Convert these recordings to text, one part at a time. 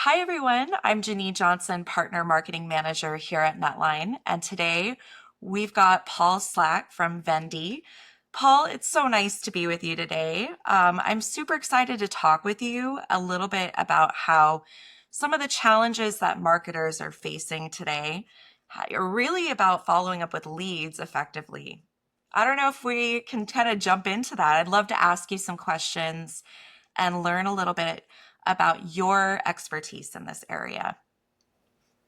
Hi, everyone. I'm Janine Johnson, Partner Marketing Manager here at Netline. And today we've got Paul Slack from Vendy. Paul, it's so nice to be with you today. I'm super excited to talk with you a little bit about how some of the challenges that marketers are facing today are really about following up with leads effectively. I don't know if we can kind of jump into that. I'd love to ask you some questions and learn a little bit about your expertise in this area.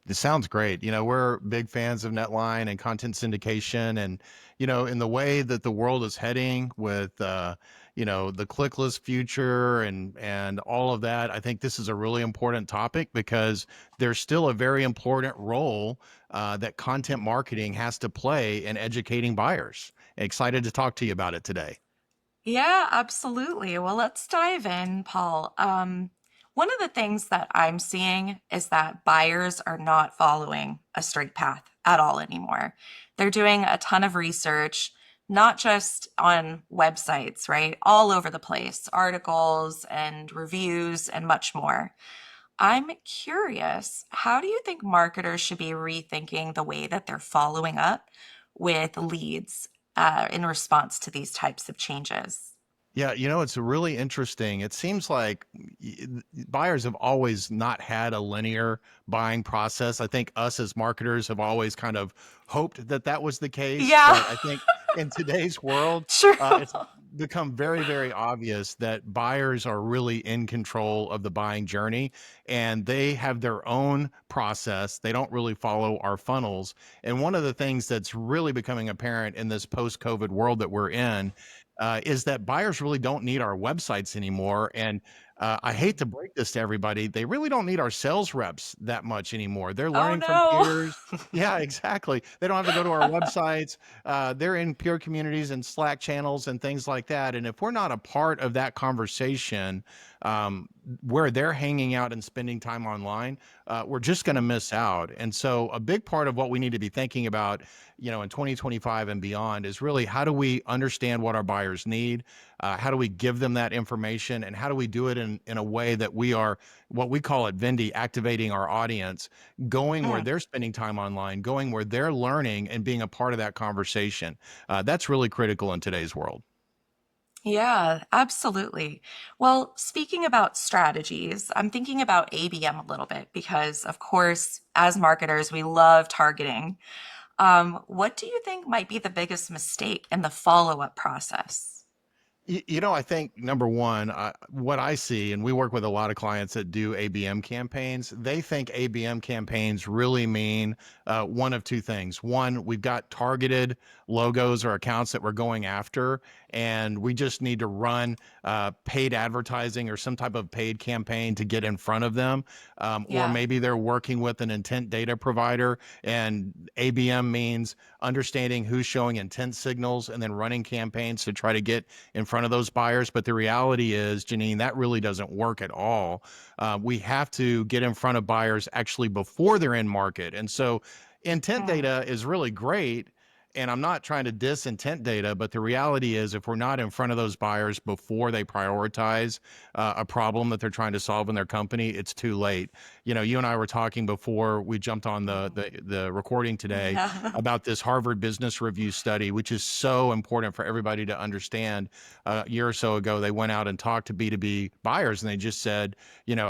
It sounds great. We're big fans of Netline and content syndication. And, in the way that the world is heading with, the clickless future and all of that, I think this is a really important topic because there's still a very important role that content marketing has to play in educating buyers. Excited to talk to you about it today. Yeah, absolutely. Well, let's dive in, Paul. One of the things that I'm seeing is that buyers are not following a straight path at all anymore. They're doing a ton of research, not just on websites, right? All over the place, articles and reviews and much more. I'm curious, how do you think marketers should be rethinking the way that they're following up with leads in response to these types of changes? Yeah, it's really interesting. It seems like buyers have always not had a linear buying process. I think us as marketers have always kind of hoped that that was the case. Yeah, But I think in today's world, true. it's become very, very obvious that buyers are really in control of the buying journey and they have their own process. They don't really follow our funnels. And one of the things that's really becoming apparent in this post-COVID world that we're in is that buyers really don't need our websites anymore. And I hate to break this to everybody, they really don't need our sales reps that much anymore. They're Oh learning from no. peers. Yeah, exactly. They don't have to go to our websites. They're in peer communities and Slack channels and things like that. And if we're not a part of that conversation, where they're hanging out and spending time online, we're just going to miss out. And so, a big part of what we need to be thinking about, in 2025 and beyond, is really how do we understand what our buyers need? How do we give them that information? And how do we do it in a way that we are, what we call at Vendy, activating our audience, going where Mm, they're spending time online, going where they're learning and being a part of that conversation? That's really critical in today's world. yeah, absolutely. Well, speaking about strategies, I'm thinking about ABM a little bit because, of course, as marketers, we love targeting. What do you think might be the biggest mistake in the follow-up process? I think number one, what I see, and we work with a lot of clients that do ABM campaigns, they think ABM campaigns really mean one of two things. One, we've got targeted logos or accounts that we're going after, and we just need to run paid advertising or some type of paid campaign to get in front of them. Or Yeah. maybe they're working with an intent data provider, and ABM means understanding who's showing intent signals and then running campaigns to try to get in front of those buyers. But the reality is, Janine, that really doesn't work at all. We have to get in front of buyers actually before they're in market. And so intent Mm, data is really great. And I'm not trying to diss intent data, but the reality is, if we're not in front of those buyers before they prioritize a problem that they're trying to solve in their company, it's too late. You and I were talking before we jumped on the recording today yeah. about this Harvard Business Review study, which is so important for everybody to understand. A year or so ago, they went out and talked to B2B buyers and they just said,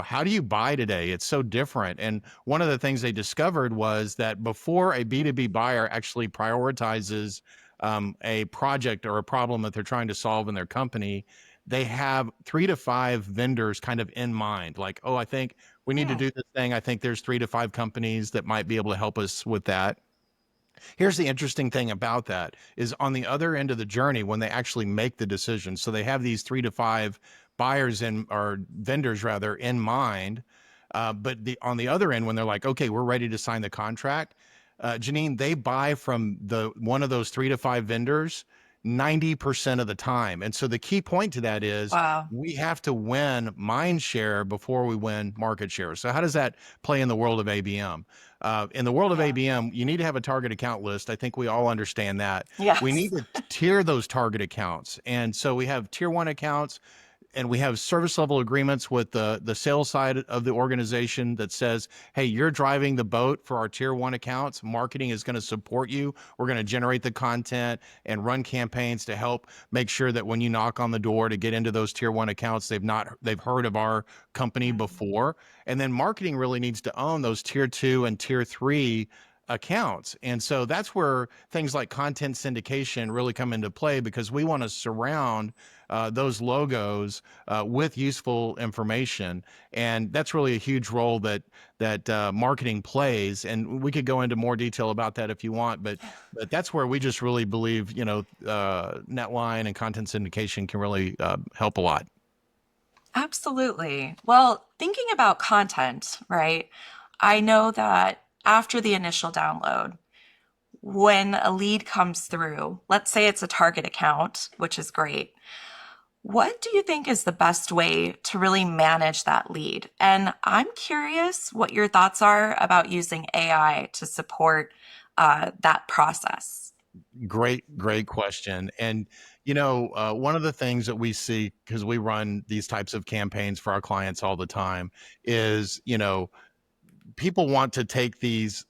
how do you buy today? It's so different. And one of the things they discovered was that before a B2B buyer actually prioritizes a project or a problem that they're trying to solve in their company, they have 3 to 5 vendors kind of in mind. Like, oh, I think we need to Mm, do this thing. I think there's 3 to 5 companies that might be able to help us with that. Here's the interesting thing about that is on the other end of the journey, when they actually make the decision, so they have these 3 to 5 buyers in or vendors rather in mind. But on the other end, when they're like, okay, we're ready to sign the contract, Janine, they buy from the one of those 3 to 5 vendors 90% of the time. And so the key point to that is wow. we have to win mind share before we win market share. So how does that play in the world of ABM? In the world of Yeah. ABM, you need to have a target account list. I think we all understand that. We need Yes. to tier those target accounts. And so we have tier one accounts. and we have service level agreements with the sales side of the organization that says, hey, you're driving the boat for our tier one accounts. Marketing is going to support you. We're going to generate the content and run campaigns to help make sure that when you knock on the door to get into those tier one accounts, they've heard of our company Mhm. before. And then marketing really needs to own those tier two and tier three accounts. And so that's where things like content syndication really come into play, because we want to surround those logos with useful information. And that's really a huge role that marketing plays. And we could go into more detail about that if you want, but that's where we just really believe, Netline and content syndication can really help a lot. Absolutely. Well, thinking about content, right? I know that after the initial download, when a lead comes through, let's say it's a target account, which is great. What do you think is the best way to really manage that lead? And I'm curious what your thoughts are about using AI to support that process. Great question. And one of the things that we see, because we run these types of campaigns for our clients all the time, is people want to take these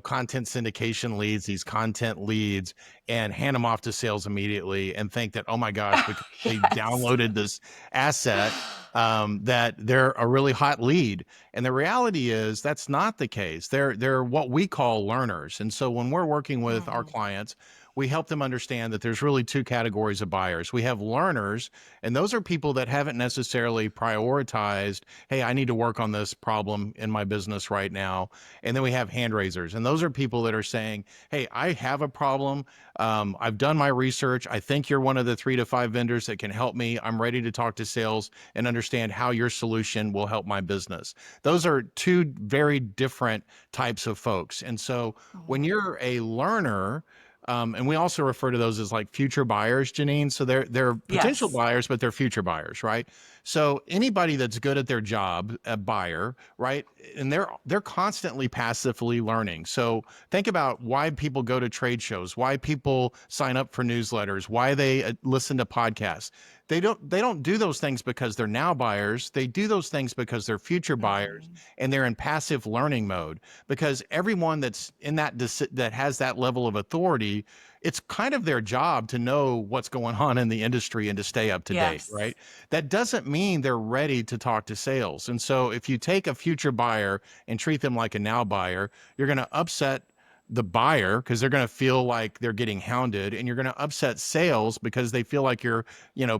content syndication leads, these content leads, and hand them off to sales immediately and think that, oh my gosh, because they Yes. downloaded this asset, that they're a really hot lead. And the reality is that's not the case. They're what we call learners. And so when we're working with our Mhm. clients, we help them understand that there's really two categories of buyers. We have learners, and those are people that haven't necessarily prioritized, hey, I need to work on this problem in my business right now. And then we have hand raisers, and those are people that are saying, hey, I have a problem. I've done my research. I think you're one of the 3 to 5 vendors that can help me. I'm ready to talk to sales and understand how your solution will help my business. Those are two very different types of folks. And so when Mhm. you're a learner, and we also refer to those as like future buyers, Janine. So they're potential Yes. buyers, but they're future buyers, right? So anybody that's good at their job, a buyer, right? And they're constantly passively learning. So think about why people go to trade shows, why people sign up for newsletters, why they listen to podcasts. They don't do those things because they're now buyers. They do those things because they're future buyers, Mhm. and they're in passive learning mode. Because everyone that's in that has that level of authority, it's kind of their job to know what's going on in the industry and to stay up to date, Yes. right? That doesn't mean they're ready to talk to sales. And so if you take a future buyer and treat them like a now buyer, you're going to upset the buyer because they're going to feel like they're getting hounded, and you're going to upset sales because they feel like you're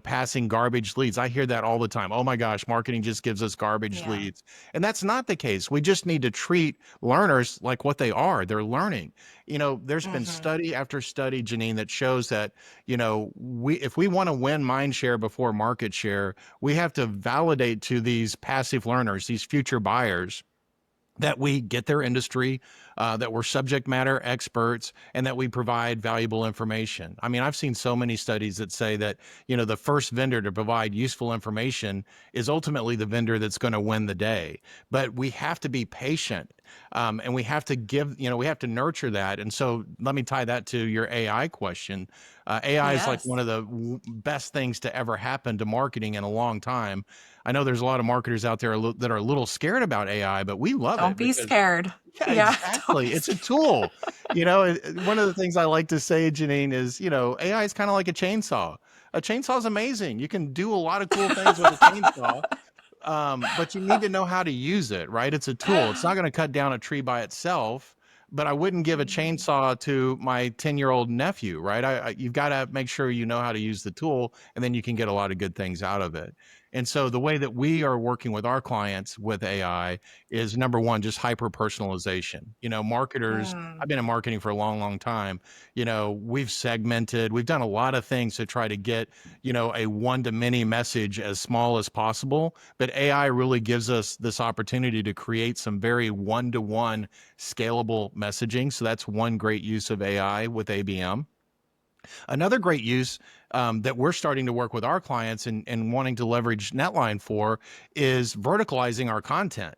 passing garbage leads. I hear that all the time. Oh my gosh, marketing just gives us garbage Yeah. leads. And that's not the case. We just need to treat learners like what they are. They're learning. There's been Mhm. study after study, Janine, that shows that we if we want to win mind share before market share, we have to validate to these passive learners, these future buyers, that we get their industry, that we're subject matter experts, and that we provide valuable information. I mean, I've seen so many studies that say that, the first vendor to provide useful information is ultimately the vendor that's going to win the day. But we have to be patient, and we have to we have to nurture that. And so let me tie that to your AI question. AI is like one Yes. of the best things to ever happen to marketing in a long time. I know there's a lot of marketers out there that are a little scared about AI, but we love Don't it be because, scared. yeah, Yeah, don't be exactly. It's a scared. tool. One of the things I like to say, Janine, is, AI is kind of like a chainsaw. A chainsaw is amazing. You can do a lot of cool things with a chainsaw, but you need to know how to use it, right? It's a tool. It's not going to cut down a tree by itself, but I wouldn't give a Mhm. chainsaw to my 10-year-old nephew, right? You've got to make sure you know how to use the tool, and then you can get a lot of good things out of it. And so the way that we are working with our clients with AI is, number one, just hyper personalization. Marketers, Mm. I've been in marketing for a long, long time. We've segmented, we've done a lot of things to try to get, a one to many message as small as possible. But AI really gives us this opportunity to create some very one to one scalable messaging. So that's one great use of AI with ABM. Another great use that we're starting to work with our clients and wanting to leverage Netline for is verticalizing our content.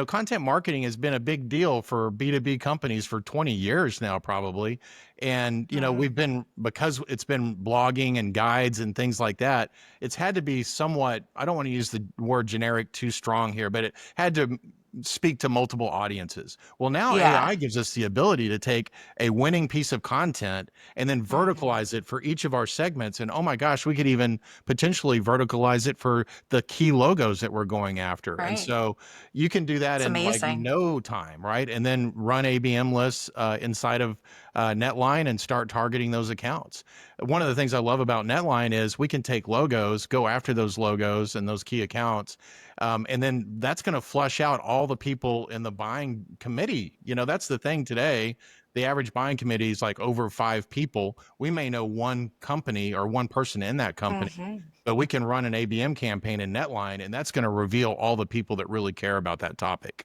Content marketing has been a big deal for B2B companies for 20 years now, probably. And, Hmm. we've been, because it's been blogging and guides and things like that, it's had to be somewhat, I don't want to use the word generic too strong here, but it had to speak to multiple audiences. Well, now Yeah. AI gives us the ability to take a winning piece of content and then Hmm. verticalize it for each of our segments. And oh my gosh, we could even potentially verticalize it for the key logos that we're going after. And Right. so you can do that It's in like amazing. no time, right? And then run ABM lists inside of Netline and start targeting those accounts. One of the things I love about Netline is we can take logos, go after those logos and those key accounts. And then that's going to flush out all the people in the buying committee. That's the thing today. The average buying committee is like over 5 people. We may know one company or one person in that company, Hmm. but we can run an ABM campaign in Netline, and that's going to reveal all the people that really care about that topic.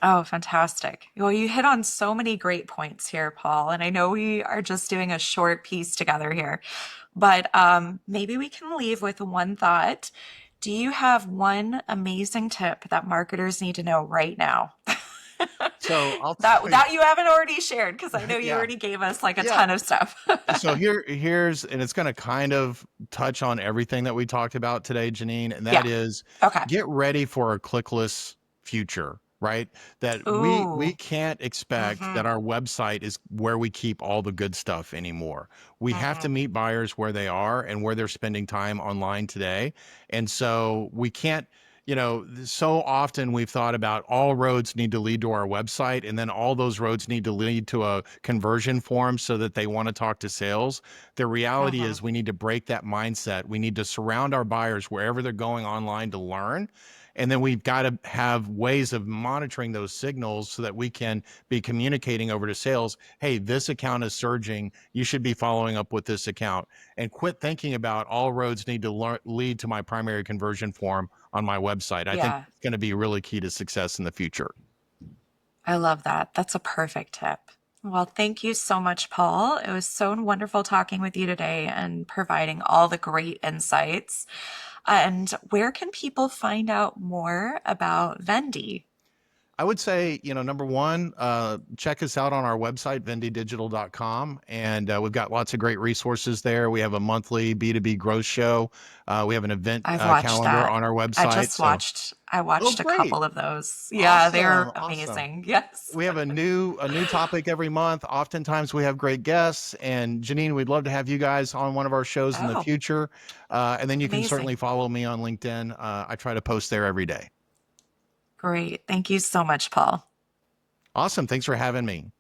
Oh, fantastic. Well, you hit on so many great points here, Paul. And I know we are just doing a short piece together here, but maybe we can leave with one thought. Do you have one amazing tip that marketers need to know right now? So I'll That tell you, that you haven't already shared, because I know you yeah, already gave us like a yeah. ton of stuff. So here's, and it's going to kind of touch on everything that we talked about today, Janine, and that Yeah. is Okay. get ready for a clickless future, right? That we Ooh. can't expect that Mm-hmm. our website is where we keep all the good stuff anymore. We have to Mm-hmm. meet buyers where they are and where they're spending time online today. And so we can't, so often we've thought about all roads need to lead to our website, and then all those roads need to lead to a conversion form so that they want to talk to sales. The reality Mm-hmm. is we need to break that mindset. We need to surround our buyers wherever they're going online to learn. And then we've got to have ways of monitoring those signals so that we can be communicating over to sales. Hey, this account is surging. You should be following up with this account, and quit thinking about all roads need to lead to my primary conversion form on my website. I think Yeah. it's going to be really key to success in the future. I love that. That's a perfect tip. Well, thank you so much, Paul. It was so wonderful talking with you today and providing all the great insights. And where can people find out more about Vendy? I would say, number one, check us out on our website, vendydigital.com. And we've got lots of great resources there. We have a monthly B2B growth show. We have an event I've watched calendar that. on our website. So, I oh, watched a great. couple of those. Yeah, they're Awesome. Awesome. amazing. Yes. We have a new topic every month. Oftentimes we have great guests. And Janine, we'd love to have you guys on one of our shows in the Oh, future. And then you can amazing. certainly follow me on LinkedIn. I try to post there every day. Great. Thank you so much, Paul. Awesome. Thanks for having me.